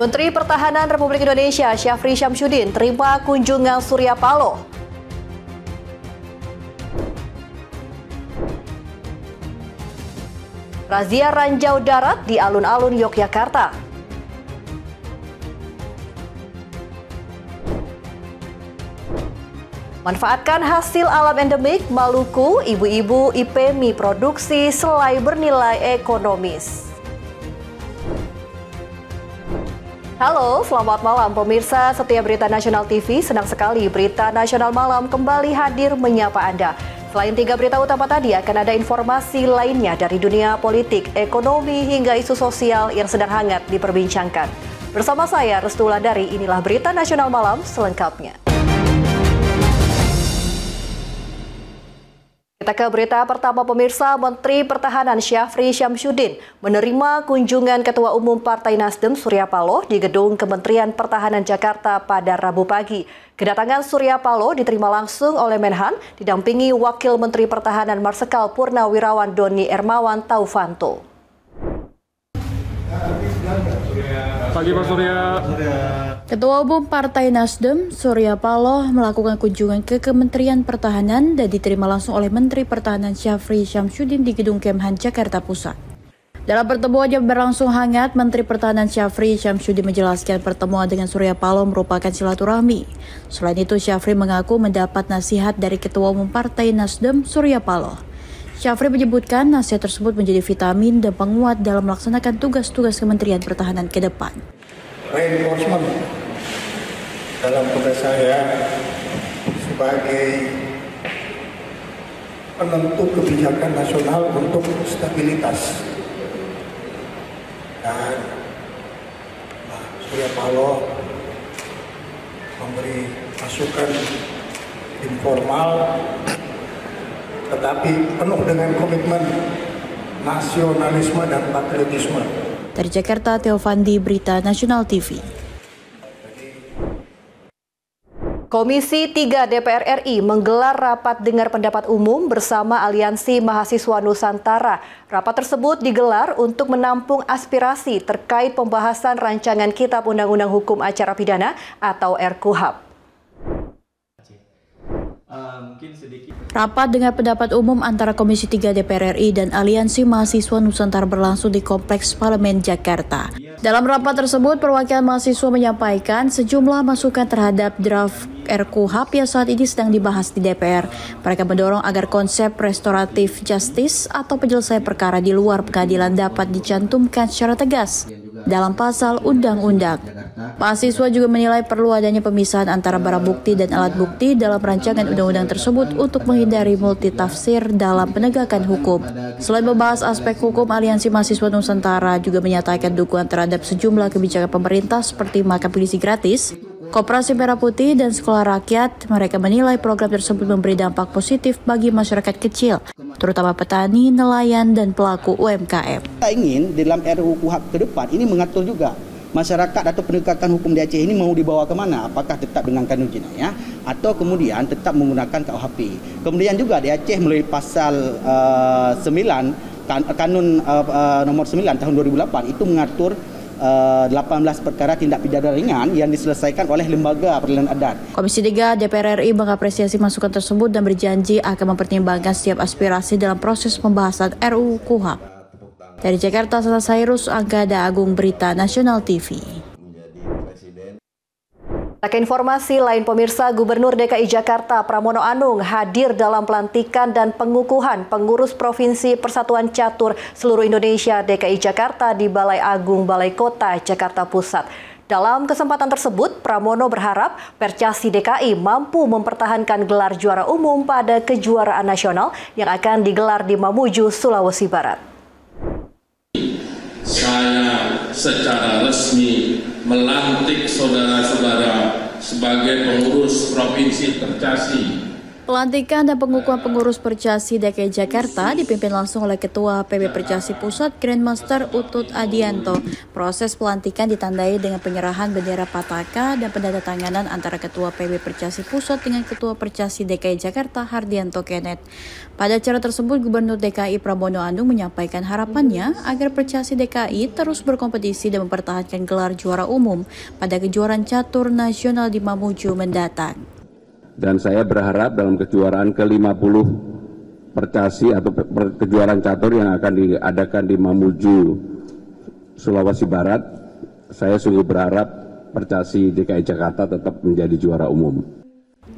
Menteri Pertahanan Republik Indonesia Syafri Syamsuddin terima kunjungan Surya Paloh. Razia ranjau darat di alun-alun Yogyakarta. Manfaatkan hasil alam endemik Maluku, ibu-ibu IPMI produksi selai bernilai ekonomis. Halo, selamat malam pemirsa setia Berita Nasional TV. Senang sekali Berita Nasional Malam kembali hadir menyapa Anda. Selain 3 berita utama tadi, akan ada informasi lainnya dari dunia politik, ekonomi, hingga isu sosial yang sedang hangat diperbincangkan. Bersama saya, Restu Wulandari, inilah Berita Nasional Malam selengkapnya. Kita ke berita pertama pemirsa. Menteri Pertahanan Syafri Syamsuddin menerima kunjungan Ketua Umum Partai Nasdem Surya Paloh di Gedung Kementerian Pertahanan Jakarta pada Rabu pagi. Kedatangan Surya Paloh diterima langsung oleh Menhan didampingi Wakil Menteri Pertahanan Marsikal Purnawirawan Doni Ermawan Taufanto. Pagi Pak Surya. Ketua Umum Partai Nasdem, Surya Paloh, melakukan kunjungan ke Kementerian Pertahanan dan diterima langsung oleh Menteri Pertahanan Syafri Syamsuddin di Gedung Kemhan, Jakarta Pusat. Dalam pertemuan yang berlangsung hangat, Menteri Pertahanan Syafri Syamsuddin menjelaskan pertemuan dengan Surya Paloh merupakan silaturahmi. Selain itu, Syafri mengaku mendapat nasihat dari Ketua Umum Partai Nasdem, Surya Paloh. Syafri menyebutkan nasihat tersebut menjadi vitamin dan penguat dalam melaksanakan tugas-tugas Kementerian Pertahanan ke depan. Reinforcement dalam tugas saya sebagai penentu kebijakan nasional untuk stabilitas, dan Surya Paloh memberi masukan informal tetapi penuh dengan komitmen nasionalisme dan patriotisme. Dari Jakarta, Teofandi, Berita Nasional TV. Komisi 3 DPR RI menggelar rapat dengar pendapat umum bersama Aliansi Mahasiswa Nusantara. Rapat tersebut digelar untuk menampung aspirasi terkait pembahasan rancangan Kitab Undang-Undang Hukum Acara Pidana atau RKUHP. Rapat dengar pendapat umum antara Komisi 3 DPR RI dan Aliansi Mahasiswa Nusantara berlangsung di Kompleks Parlemen Jakarta. Dalam rapat tersebut, perwakilan mahasiswa menyampaikan sejumlah masukan terhadap draft RKUHP yang saat ini sedang dibahas di DPR. Mereka mendorong agar konsep restoratif justice atau penyelesaian perkara di luar pengadilan dapat dicantumkan secara tegas dalam pasal undang-undang. Mahasiswa juga menilai perlu adanya pemisahan antara barang bukti dan alat bukti dalam rancangan undang-undang tersebut untuk menghindari multitafsir dalam penegakan hukum. Selain membahas aspek hukum, Aliansi Mahasiswa Nusantara juga menyatakan dukungan terhadap sejumlah kebijakan pemerintah seperti makan gizi gratis, Koperasi Merah Putih, dan Sekolah Rakyat. Mereka menilai program tersebut memberi dampak positif bagi masyarakat kecil, terutama petani, nelayan, dan pelaku UMKM. Kita ingin dalam RUU KUHP ke depan ini mengatur juga masyarakat atau penegakan hukum di Aceh ini mau dibawa kemana? Apakah tetap dengan kanun jenayah atau kemudian tetap menggunakan KUHP? Kemudian juga di Aceh melalui pasal 9 kanun nomor 9 tahun 2008 itu mengatur 18 perkara tindak pidana ringan yang diselesaikan oleh lembaga peradilan adat. Komisi 3 DPR RI mengapresiasi masukan tersebut dan berjanji akan mempertimbangkan setiap aspirasi dalam proses pembahasan RUU KUHP. Dari Jakarta, Sasa Sairus, Angkada Agung, Berita Nasional TV. Ke informasi lain pemirsa, Gubernur DKI Jakarta Pramono Anung hadir dalam pelantikan dan pengukuhan pengurus Provinsi Persatuan Catur Seluruh Indonesia DKI Jakarta di Balai Agung Balai Kota Jakarta Pusat. Dalam kesempatan tersebut, Pramono berharap Percasi DKI mampu mempertahankan gelar juara umum pada kejuaraan nasional yang akan digelar di Mamuju, Sulawesi Barat. Saya secara resmi melantik saudara-saudara sebagai pengurus Provinsi Percasi Pelantikan dan pengukuhan pengurus Percasi DKI Jakarta dipimpin langsung oleh Ketua PB Percasi Pusat Grandmaster Utut Adianto. Proses pelantikan ditandai dengan penyerahan bendera Pataka dan penandatanganan antara Ketua PB Percasi Pusat dengan Ketua Percasi DKI Jakarta Hardianto Kenneth. Pada acara tersebut, Gubernur DKI Pramono Anung menyampaikan harapannya agar Percasi DKI terus berkompetisi dan mempertahankan gelar juara umum pada kejuaraan catur nasional di Mamuju mendatang. Dan saya berharap dalam kejuaraan ke-50 Percasi atau kejuaraan catur yang akan diadakan di Mamuju, Sulawesi Barat, saya sungguh berharap Percasi DKI Jakarta tetap menjadi juara umum.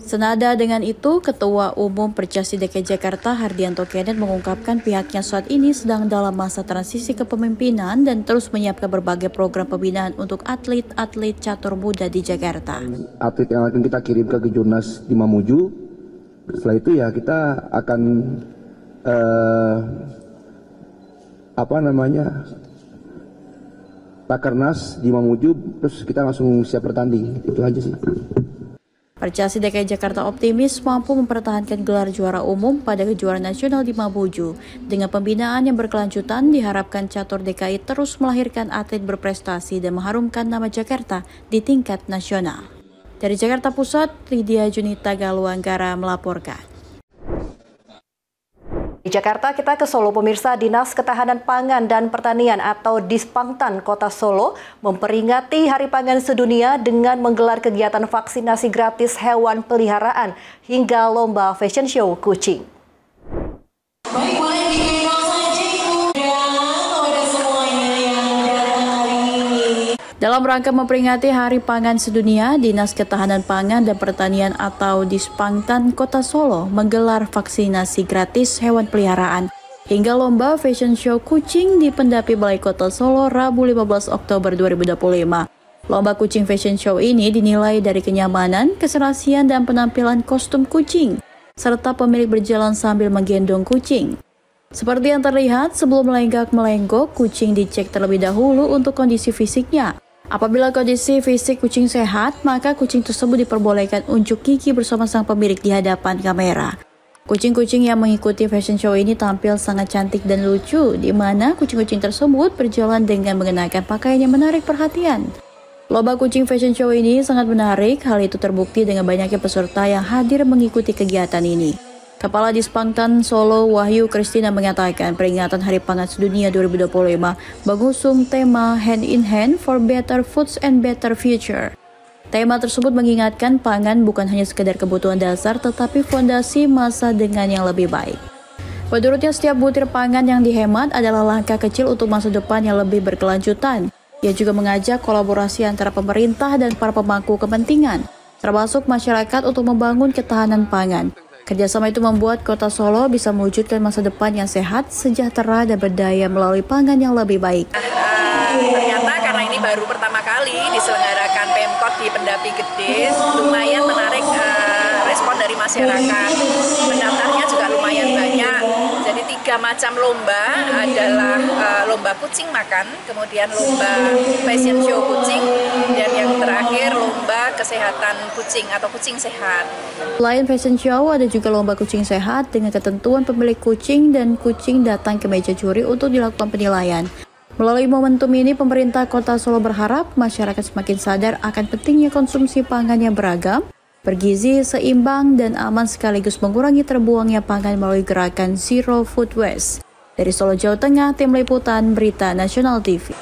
Senada dengan itu, Ketua Umum Percasi DKI Jakarta Hardianto Kenneth mengungkapkan pihaknya saat ini sedang dalam masa transisi kepemimpinan dan terus menyiapkan berbagai program pembinaan untuk atlet-atlet catur muda di Jakarta. Atlet yang akan kita kirim ke Kejurnas di Mamuju, setelah itu ya kita akan Takernas di Mamuju, terus kita langsung siap bertanding. Itu aja sih. Percasi DKI Jakarta optimis mampu mempertahankan gelar juara umum pada kejuaraan nasional di Mamuju. Dengan pembinaan yang berkelanjutan, diharapkan catur DKI terus melahirkan atlet berprestasi dan mengharumkan nama Jakarta di tingkat nasional. Dari Jakarta Pusat, Lydia Junita Galuanggara melaporkan. Di Jakarta kita ke Solo, pemirsa. Dinas Ketahanan Pangan dan Pertanian atau Dispangtan Kota Solo memperingati Hari Pangan Sedunia dengan menggelar kegiatan vaksinasi gratis hewan peliharaan hingga lomba fashion show kucing. Baik, boleh digendong saja Ibu kepada semuanya yang datang hari ini. Dalam rangka memperingati Hari Pangan Sedunia, Dinas Ketahanan Pangan dan Pertanian atau Dispangtan Kota Solo menggelar vaksinasi gratis hewan peliharaan hingga lomba fashion show kucing di Pendapi Balai Kota Solo Rabu 15 Oktober 2025. Lomba kucing fashion show ini dinilai dari kenyamanan, keserasian, dan penampilan kostum kucing, serta pemilik berjalan sambil menggendong kucing. Seperti yang terlihat, sebelum melenggak-melenggok, kucing dicek terlebih dahulu untuk kondisi fisiknya. Apabila kondisi fisik kucing sehat, maka kucing tersebut diperbolehkan unjuk gigi bersama sang pemilik di hadapan kamera. Kucing-kucing yang mengikuti fashion show ini tampil sangat cantik dan lucu, di mana kucing-kucing tersebut berjalan dengan mengenakan pakaian yang menarik perhatian. Lomba kucing fashion show ini sangat menarik, hal itu terbukti dengan banyaknya peserta yang hadir mengikuti kegiatan ini. Kepala Dispangtan Solo Wahyu Kristina mengatakan peringatan Hari Pangan Sedunia 2025 mengusung tema Hand in Hand for Better Foods and Better Future. Tema tersebut mengingatkan pangan bukan hanya sekedar kebutuhan dasar tetapi fondasi masa dengan yang lebih baik. Menurutnya setiap butir pangan yang dihemat adalah langkah kecil untuk masa depan yang lebih berkelanjutan. Ia juga mengajak kolaborasi antara pemerintah dan para pemangku kepentingan, termasuk masyarakat untuk membangun ketahanan pangan. Kerjasama itu membuat Kota Solo bisa mewujudkan masa depan yang sehat, sejahtera, dan berdaya melalui pangan yang lebih baik. Ternyata karena ini baru pertama kali diselenggarakan Pemkot di Pendapi Gede, lumayan menarik respon dari masyarakat. Pendaftarnya juga lumayan banyak. Jadi 3 macam lomba adalah lomba kucing makan, kemudian lomba fashion show kucing, dan yang terakhir lomba kesehatan kucing atau kucing sehat. Selain fashion show, ada juga lomba kucing sehat dengan ketentuan pemilik kucing dan kucing datang ke meja juri untuk dilakukan penilaian. Melalui momentum ini, pemerintah Kota Solo berharap masyarakat semakin sadar akan pentingnya konsumsi pangan yang beragam, bergizi, seimbang, dan aman sekaligus mengurangi terbuangnya pangan melalui gerakan Zero Food Waste. Dari Solo, Jawa Tengah, Tim Liputan Berita Nasional TV.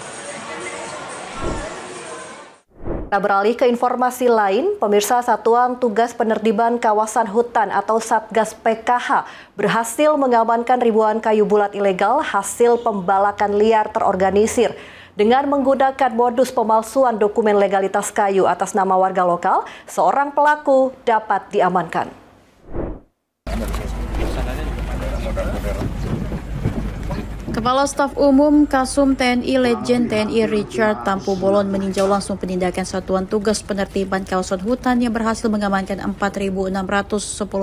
Kita beralih ke informasi lain, pemirsa. Satuan Tugas Penertiban Kawasan Hutan atau Satgas PKH berhasil mengamankan ribuan kayu bulat ilegal hasil pembalakan liar terorganisir. Dengan menggunakan modus pemalsuan dokumen legalitas kayu atas nama warga lokal, seorang pelaku dapat diamankan. Kepala Staf Umum Kasum TNI Letjen TNI Richard Tampu Bolon meninjau langsung penindakan Satuan Tugas Penertiban Kawasan Hutan yang berhasil mengamankan 4.610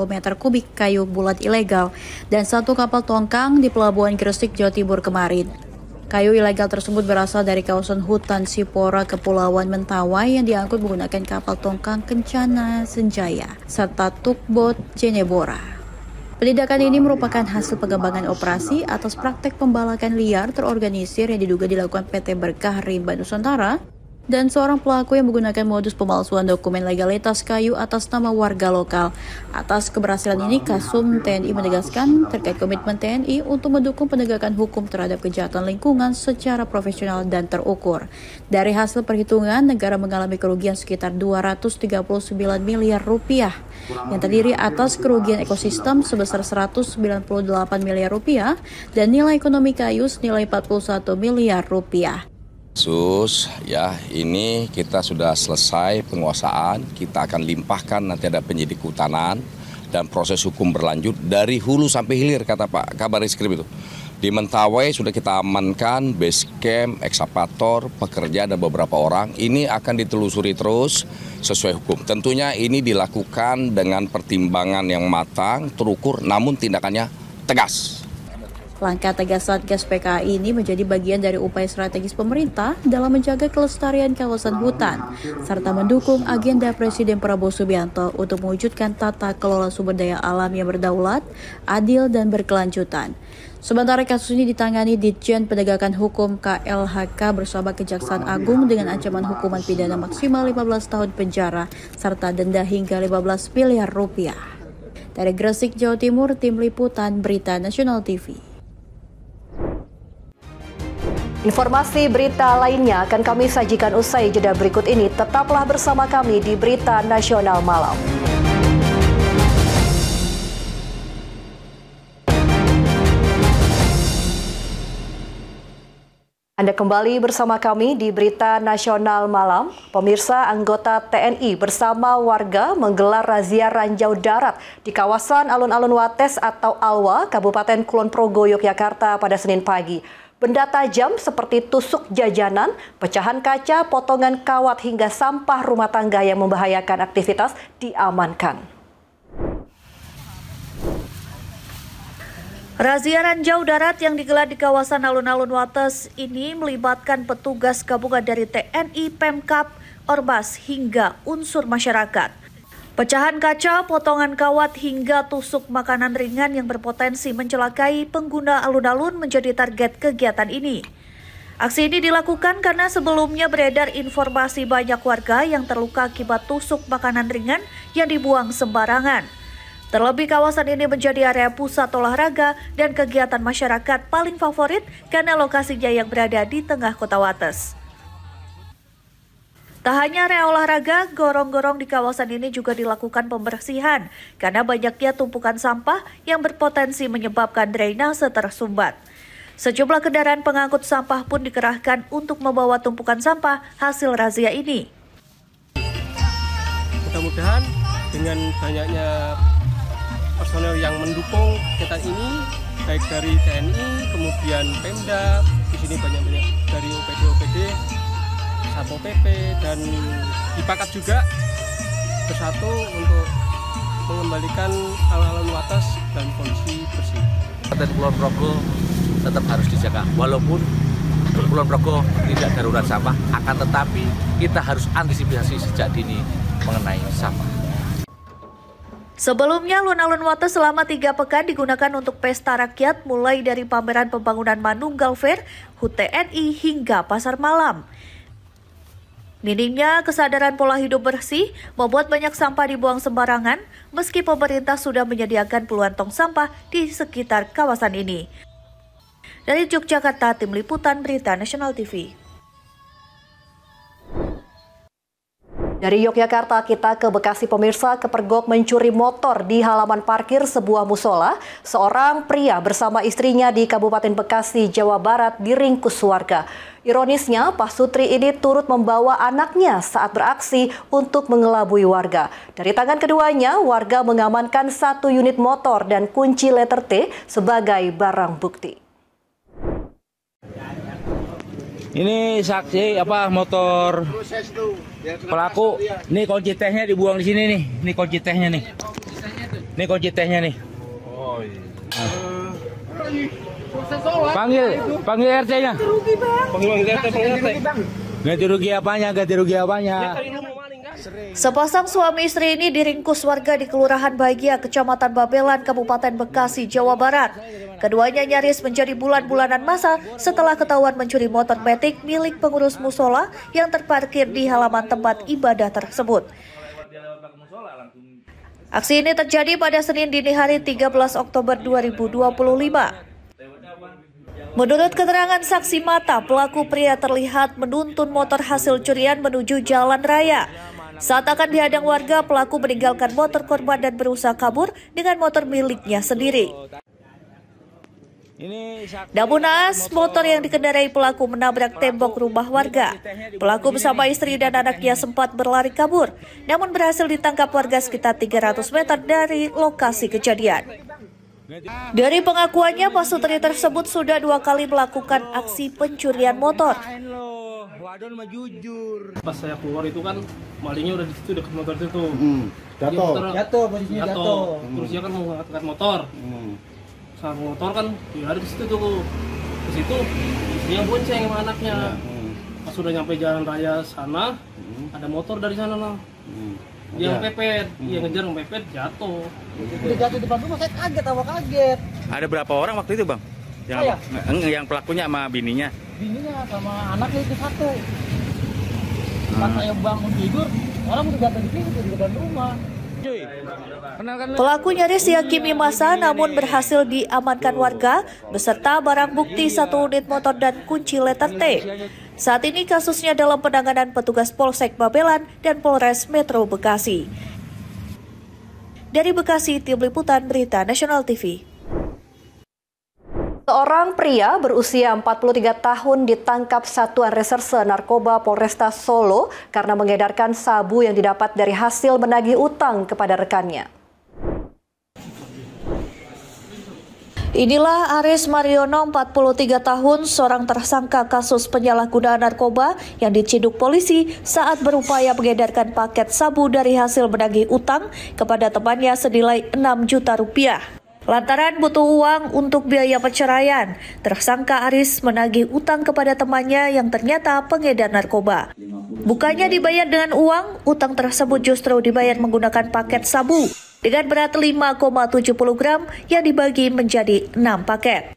meter kubik kayu bulat ilegal dan 1 kapal tongkang di Pelabuhan Gresik, Jawa Timur kemarin. Kayu ilegal tersebut berasal dari kawasan hutan Sipora Kepulauan Mentawai yang diangkut menggunakan kapal tongkang Kencana Senjaya serta tugboat Jenebora. Penindakan ini merupakan hasil pengembangan operasi atas praktek pembalakan liar terorganisir yang diduga dilakukan PT Berkah Rimba Nusantara dan seorang pelaku yang menggunakan modus pemalsuan dokumen legalitas kayu atas nama warga lokal. Atas keberhasilan ini, Kasum TNI menegaskan terkait komitmen TNI untuk mendukung penegakan hukum terhadap kejahatan lingkungan secara profesional dan terukur. Dari hasil perhitungan, negara mengalami kerugian sekitar 239 miliar rupiah, yang terdiri atas kerugian ekosistem sebesar 198 miliar rupiah dan nilai ekonomi kayu senilai 41 miliar rupiah. Kasus ya ini kita sudah selesai penguasaan, kita akan limpahkan nanti ada penyidik kehutanan dan proses hukum berlanjut dari hulu sampai hilir kata Pak Kabar Eskrim itu. Di Mentawai sudah kita amankan base camp, ekskavator, pekerja dan beberapa orang. Ini akan ditelusuri terus sesuai hukum. Tentunya ini dilakukan dengan pertimbangan yang matang, terukur namun tindakannya tegas. Langkah tegas Satgas PKI ini menjadi bagian dari upaya strategis pemerintah dalam menjaga kelestarian kawasan hutan, serta mendukung agenda Presiden Prabowo Subianto untuk mewujudkan tata kelola sumber daya alam yang berdaulat, adil, dan berkelanjutan. Sementara kasus ini ditangani Ditjen Penegakan Hukum KLHK bersama Kejaksaan Agung dengan ancaman hukuman pidana maksimal 15 tahun penjara, serta denda hingga 15 miliar rupiah. Dari Gresik, Jawa Timur, Tim Liputan Berita Nasional TV. Informasi berita lainnya akan kami sajikan usai jeda berikut ini. Tetaplah bersama kami di Berita Nasional Malam. Anda kembali bersama kami di Berita Nasional Malam. Pemirsa, anggota TNI bersama warga menggelar razia ranjau darat di kawasan Alun-Alun Wates atau Alwa, Kabupaten Kulon Progo, Yogyakarta pada Senin pagi. Benda tajam seperti tusuk jajanan, pecahan kaca, potongan kawat hingga sampah rumah tangga yang membahayakan aktivitas diamankan. Razia ranjau darat yang digelar di kawasan Alun-Alun Wates ini melibatkan petugas gabungan dari TNI, Pemkab, Ormas hingga unsur masyarakat. Pecahan kaca, potongan kawat hingga tusuk makanan ringan yang berpotensi mencelakai pengguna alun-alun menjadi target kegiatan ini. Aksi ini dilakukan karena sebelumnya beredar informasi banyak warga yang terluka akibat tusuk makanan ringan yang dibuang sembarangan. Terlebih kawasan ini menjadi area pusat olahraga dan kegiatan masyarakat paling favorit karena lokasinya yang berada di tengah kota Wates. Tak hanya area olahraga, gorong-gorong di kawasan ini juga dilakukan pembersihan karena banyaknya tumpukan sampah yang berpotensi menyebabkan drainase tersumbat. Sejumlah kendaraan pengangkut sampah pun dikerahkan untuk membawa tumpukan sampah hasil razia ini. Mudah-mudahan dengan banyaknya personel yang mendukung kegiatan ini, baik dari TNI, kemudian Pemda, di sini banyak-banyak dari OPD, Satpol PP, dan dipakat juga bersatu untuk mengembalikan alun-alun Wates dan kondisi bersih. Kabupaten Kulon Progo tetap harus dijaga, walaupun Kulon Progo tidak darurat sampah, akan tetapi kita harus antisipasi sejak dini mengenai sampah. Sebelumnya, alun-alun Wates selama 3 pekan digunakan untuk pesta rakyat mulai dari pameran pembangunan Manunggal Fair, HUT TNI hingga pasar malam. Minimnya kesadaran pola hidup bersih membuat banyak sampah dibuang sembarangan meski pemerintah sudah menyediakan puluhan tong sampah di sekitar kawasan ini. Dari Yogyakarta, Tim Liputan Berita Nasional TV. Dari Yogyakarta kita ke Bekasi, pemirsa. Kepergok mencuri motor di halaman parkir sebuah musola. Seorang pria bersama istrinya di Kabupaten Bekasi, Jawa Barat diringkus warga. Ironisnya, Pak Sutri ini turut membawa anaknya saat beraksi untuk mengelabui warga. Dari tangan keduanya, warga mengamankan 1 unit motor dan kunci letter T sebagai barang bukti. Ini saksi motor pelaku. Nih kunci tehnya dibuang di sini nih. Ini kunci tehnya nih. Ini kunci tehnya nih. Oh iya. Panggil RT-nya. Panggil RT. Ganti rugi apanya? Sepasang suami istri ini diringkus warga di Kelurahan Bahagia, Kecamatan Babelan, Kabupaten Bekasi, Jawa Barat. Keduanya nyaris menjadi bulan-bulanan masa setelah ketahuan mencuri motor metik milik pengurus musola yang terparkir di halaman tempat ibadah tersebut. Aksi ini terjadi pada Senin dini hari 13 Oktober 2025. Menurut keterangan saksi mata, pelaku pria terlihat menuntun motor hasil curian menuju jalan raya. Saat akan dihadang warga, pelaku meninggalkan motor korban dan berusaha kabur dengan motor miliknya sendiri. Namun naas, motor yang dikendarai pelaku menabrak tembok rumah warga. Pelaku bersama istri dan anaknya sempat berlari kabur, namun berhasil ditangkap warga sekitar 300 meter dari lokasi kejadian. Dari pengakuannya, pasutri tersebut sudah 2 kali melakukan aksi pencurian motor. Pas saya keluar itu kan malingnya udah di situ dekat motor itu. Jatuh posisinya jatuh. Terus dia kan mau angkat motor. Saat motor kan dia ada di situ tuh. Di situ istrinya bonceng sama anaknya. Pas sudah nyampe jalan raya sana, ada motor dari sana lah. Dia ngepepet, dia ngejar ngepepet, jatuh. Udah jatuh depan rumah, saya kaget. Ada berapa orang waktu itu, Bang? Yang pelakunya sama bininya? Bininya sama anaknya itu satu. Pas saya bangun tidur, orang udah jatuh di sini di depan rumah. Pelaku nyaris dihakimi massa namun berhasil diamankan warga beserta barang bukti 1 unit motor dan kunci letter T. Saat ini kasusnya dalam penanganan petugas Polsek Babelan dan Polres Metro Bekasi. Dari Bekasi, Tim Liputan Berita Nasional TV. Seorang pria berusia 43 tahun ditangkap Satuan Reserse Narkoba Polresta Solo karena mengedarkan sabu yang didapat dari hasil menagih utang kepada rekannya. Inilah Aris Mariono, 43 tahun, seorang tersangka kasus penyalahgunaan narkoba yang diciduk polisi saat berupaya mengedarkan paket sabu dari hasil menagih utang kepada temannya senilai 6 juta rupiah. Lantaran butuh uang untuk biaya perceraian, tersangka Aris menagih utang kepada temannya yang ternyata pengedar narkoba. Bukannya dibayar dengan uang, utang tersebut justru dibayar menggunakan paket sabu dengan berat 5,70 gram yang dibagi menjadi 6 paket.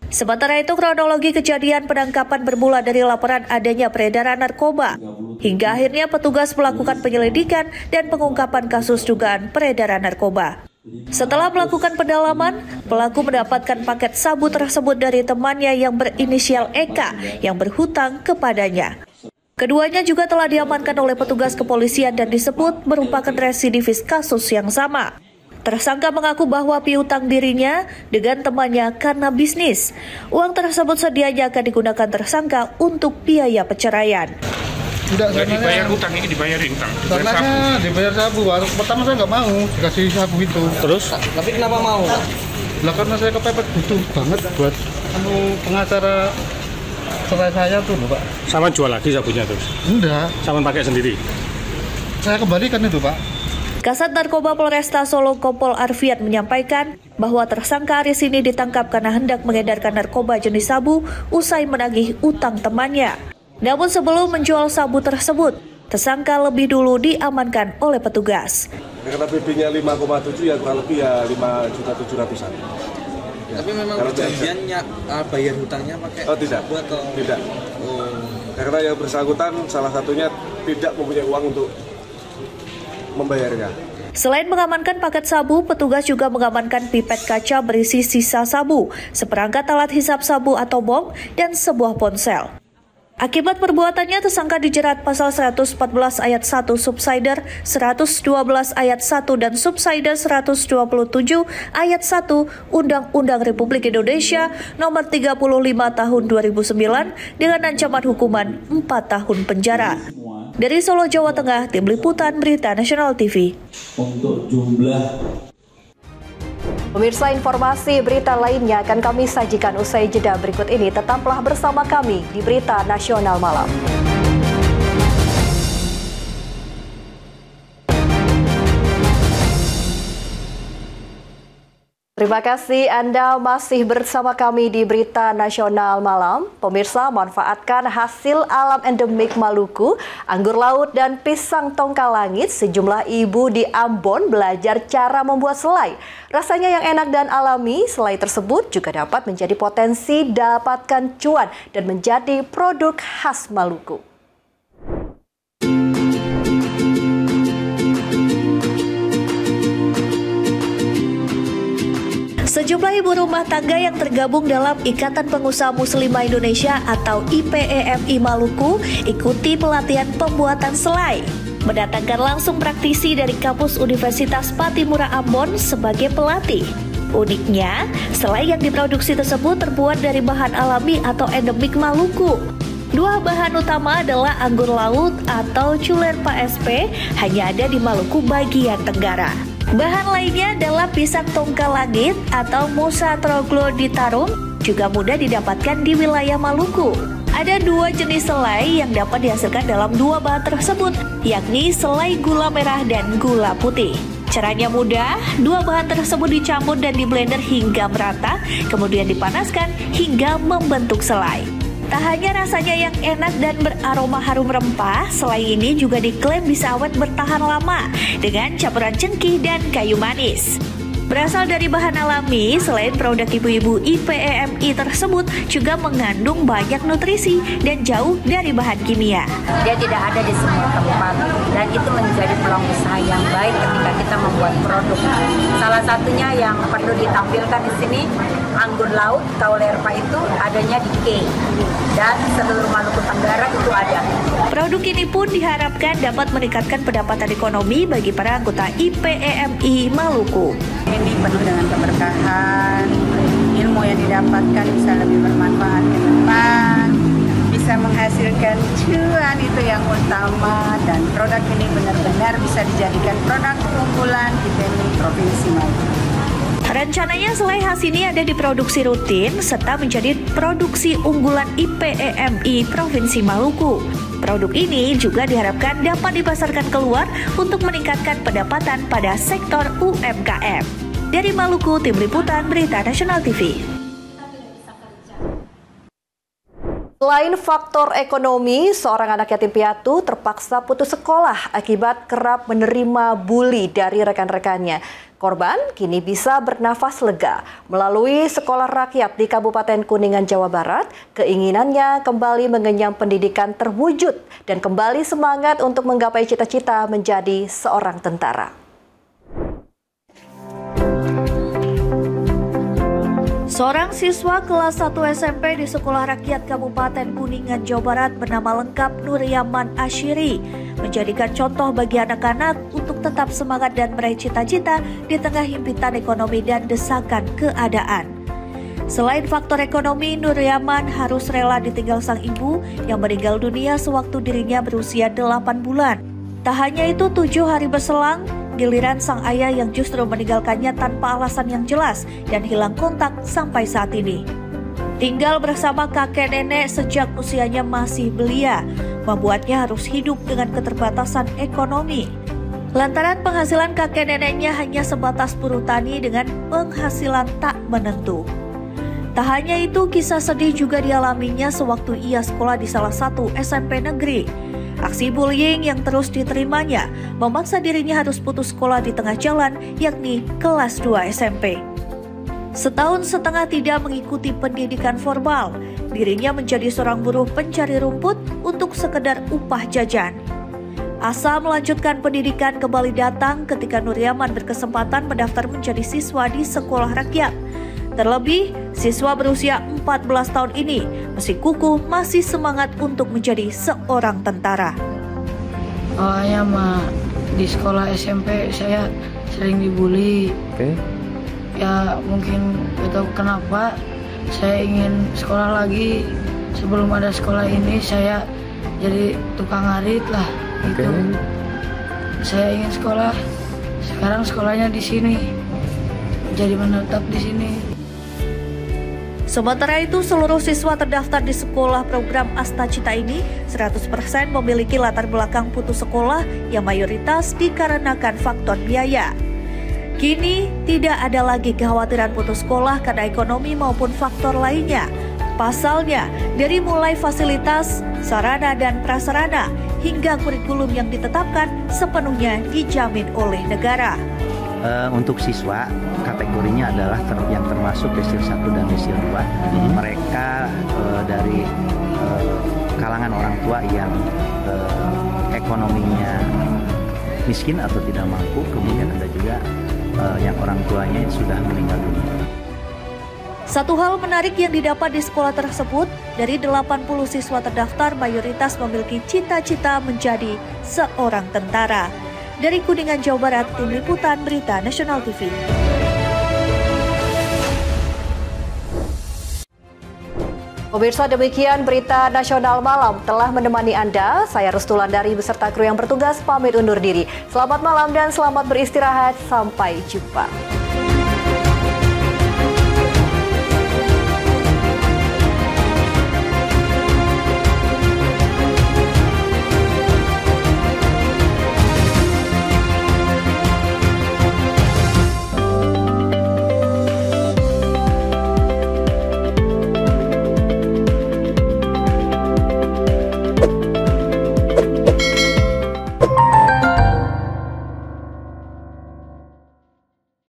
Sementara itu, kronologi kejadian penangkapan bermula dari laporan adanya peredaran narkoba, hingga akhirnya petugas melakukan penyelidikan dan pengungkapan kasus dugaan peredaran narkoba. Setelah melakukan pendalaman, pelaku mendapatkan paket sabu tersebut dari temannya yang berinisial Eka yang berhutang kepadanya. Keduanya juga telah diamankan oleh petugas kepolisian dan disebut merupakan residivis kasus yang sama. Tersangka mengaku bahwa piutang dirinya dengan temannya karena bisnis. Uang tersebut sedianya akan digunakan tersangka untuk biaya perceraian. Tidak, dibayar utang, ini dibayarin utang. Karena dibayar sabu. Pertama saya nggak mau dikasih sabu itu. Terus? Tapi kenapa mau? Lah karena saya kepepet butuh banget buat pengacara cerai saya tuh loh, Pak. Sama jual lagi sabunya terus? Enggak. Sama pakai sendiri? Saya kembalikan itu, Pak. Kasat Narkoba Polresta Solo Kompol Arfian menyampaikan bahwa tersangka Aris ini ditangkap karena hendak mengedarkan narkoba jenis sabu usai menagih utang temannya. Namun sebelum menjual sabu tersebut, tersangka lebih dulu diamankan oleh petugas. Karena BB-nya 5,7 ya kurang lebih ya 5.700.000-an. Ya. Tapi memang perjanjiannya bayar hutangnya pakai tidak. sabu atau? Tidak. Karena yang bersangkutan salah satunya tidak mempunyai uang untuk membayarnya. Selain mengamankan paket sabu, petugas juga mengamankan pipet kaca berisi sisa sabu, seperangkat alat hisap sabu atau bong, dan sebuah ponsel. Akibat perbuatannya, tersangka dijerat pasal 114 ayat 1 subsider, 112 ayat 1 dan subsider 127 ayat 1 Undang-Undang Republik Indonesia Nomor 35 Tahun 2009 dengan ancaman hukuman 4 tahun penjara. Dari Solo, Jawa Tengah, Tim Liputan Berita Nasional TV. Untuk jumlah Pemirsa, informasi berita lainnya akan kami sajikan usai jeda berikut ini. Tetaplah bersama kami di Berita Nasional Malam. Terima kasih Anda masih bersama kami di Berita Nasional Malam. Pemirsa, manfaatkan hasil alam endemik Maluku, anggur laut dan pisang tongkal langit. Sejumlah ibu di Ambon belajar cara membuat selai. Rasanya yang enak dan alami, selai tersebut juga dapat menjadi potensi dapatkan cuan dan menjadi produk khas Maluku. Sejumlah ibu rumah tangga yang tergabung dalam Ikatan Pengusaha Muslimah Indonesia atau IPEMI Maluku ikuti pelatihan pembuatan selai. Mendatangkan langsung praktisi dari kampus Universitas Patimura Ambon sebagai pelatih. Uniknya, selai yang diproduksi tersebut terbuat dari bahan alami atau endemik Maluku. Dua bahan utama adalah anggur laut atau Culerpa SP, hanya ada di Maluku bagian tenggara. Bahan lainnya adalah pisang tongkal langit atau Musa Troglodytarum, juga mudah didapatkan di wilayah Maluku. Ada dua jenis selai yang dapat dihasilkan dalam dua bahan tersebut, yakni selai gula merah dan gula putih. Caranya mudah, dua bahan tersebut dicampur dan diblender hingga merata, kemudian dipanaskan hingga membentuk selai. Tak hanya rasanya yang enak dan beraroma harum rempah, selai ini juga diklaim bisa awet bertahan lama dengan campuran cengkih dan kayu manis. Berasal dari bahan alami, selain produk ibu-ibu IPEMI tersebut juga mengandung banyak nutrisi dan jauh dari bahan kimia. Dia tidak ada di semua tempat dan itu menjadi peluang usaha yang baik ketika kita membuat produk. Salah satunya yang perlu ditampilkan di sini, anggur laut Culerpa itu adanya di K dan seluruh Maluku Tenggara itu ada. Produk ini pun diharapkan dapat meningkatkan pendapatan ekonomi bagi para anggota IPEMI Maluku. Ini penuh dengan keberkahan, ilmu yang didapatkan bisa lebih bermanfaat ke depan, bisa menghasilkan cuan, itu yang utama, dan produk ini benar-benar bisa dijadikan produk unggulan IPEMI Provinsi Maluku. Rencananya selai khas ini ada diproduksi rutin serta menjadi produksi unggulan IPEMI Provinsi Maluku. Produk ini juga diharapkan dapat dipasarkan keluar untuk meningkatkan pendapatan pada sektor UMKM. Dari Maluku, Tim Liputan Berita Nasional TV. Selain faktor ekonomi, seorang anak yatim piatu terpaksa putus sekolah akibat kerap menerima bully dari rekan-rekannya. Korban kini bisa bernafas lega. Melalui sekolah rakyat di Kabupaten Kuningan, Jawa Barat, keinginannya kembali mengenyam pendidikan terwujud dan kembali semangat untuk menggapai cita-cita menjadi seorang tentara. Seorang siswa kelas 1 SMP di Sekolah Rakyat Kabupaten Kuningan, Jawa Barat bernama lengkap Nuryaman Ashiri menjadikan contoh bagi anak-anak untuk tetap semangat dan meraih cita-cita di tengah himpitan ekonomi dan desakan keadaan. Selain faktor ekonomi, Nuryaman harus rela ditinggal sang ibu yang meninggal dunia sewaktu dirinya berusia 8 bulan. Tak hanya itu, 7 hari berselang, giliran sang ayah yang justru meninggalkannya tanpa alasan yang jelas dan hilang kontak sampai saat ini. Tinggal bersama kakek nenek sejak usianya masih belia, membuatnya harus hidup dengan keterbatasan ekonomi. Lantaran penghasilan kakek neneknya hanya sebatas buruh tani dengan penghasilan tak menentu. Tak hanya itu, kisah sedih juga dialaminya sewaktu ia sekolah di salah satu SMP negeri. Aksi bullying yang terus diterimanya memaksa dirinya harus putus sekolah di tengah jalan, yakni kelas 2 SMP. Setahun setengah tidak mengikuti pendidikan formal, dirinya menjadi seorang buruh pencari rumput untuk sekedar upah jajan. Asa melanjutkan pendidikan kembali datang ketika Nuryaman berkesempatan mendaftar menjadi siswa di sekolah rakyat. Terlebih, siswa berusia 14 tahun ini masih kukuh, masih semangat untuk menjadi seorang tentara. Awalnya di sekolah SMP saya sering dibully. Ya mungkin gak tahu kenapa saya ingin sekolah lagi. Sebelum ada sekolah ini saya jadi tukang ngarit lah. Gitu. Saya ingin sekolah. Sekarang sekolahnya di sini. Jadi menetap di sini. Sementara itu, seluruh siswa terdaftar di sekolah program Asta Cita ini 100% memiliki latar belakang putus sekolah yang mayoritas dikarenakan faktor biaya. Kini tidak ada lagi kekhawatiran putus sekolah karena ekonomi maupun faktor lainnya. Pasalnya, dari mulai fasilitas, sarana dan prasarana hingga kurikulum yang ditetapkan sepenuhnya dijamin oleh negara. Untuk siswa, kategorinya adalah yang termasuk desil 1 dan desil 2. Mereka dari kalangan orang tua yang ekonominya miskin atau tidak mampu, kemudian ada juga yang orang tuanya sudah meninggal dunia. Satu hal menarik yang didapat di sekolah tersebut, dari 80 siswa terdaftar mayoritas memiliki cita-cita menjadi seorang tentara. Dari Kuningan, Jawa Barat, Tim Liputan Berita Nasional TV. Pemirsa, demikian Berita Nasional Malam telah menemani Anda. Saya Restulandari beserta kru yang bertugas pamit undur diri. Selamat malam dan selamat beristirahat. Sampai jumpa.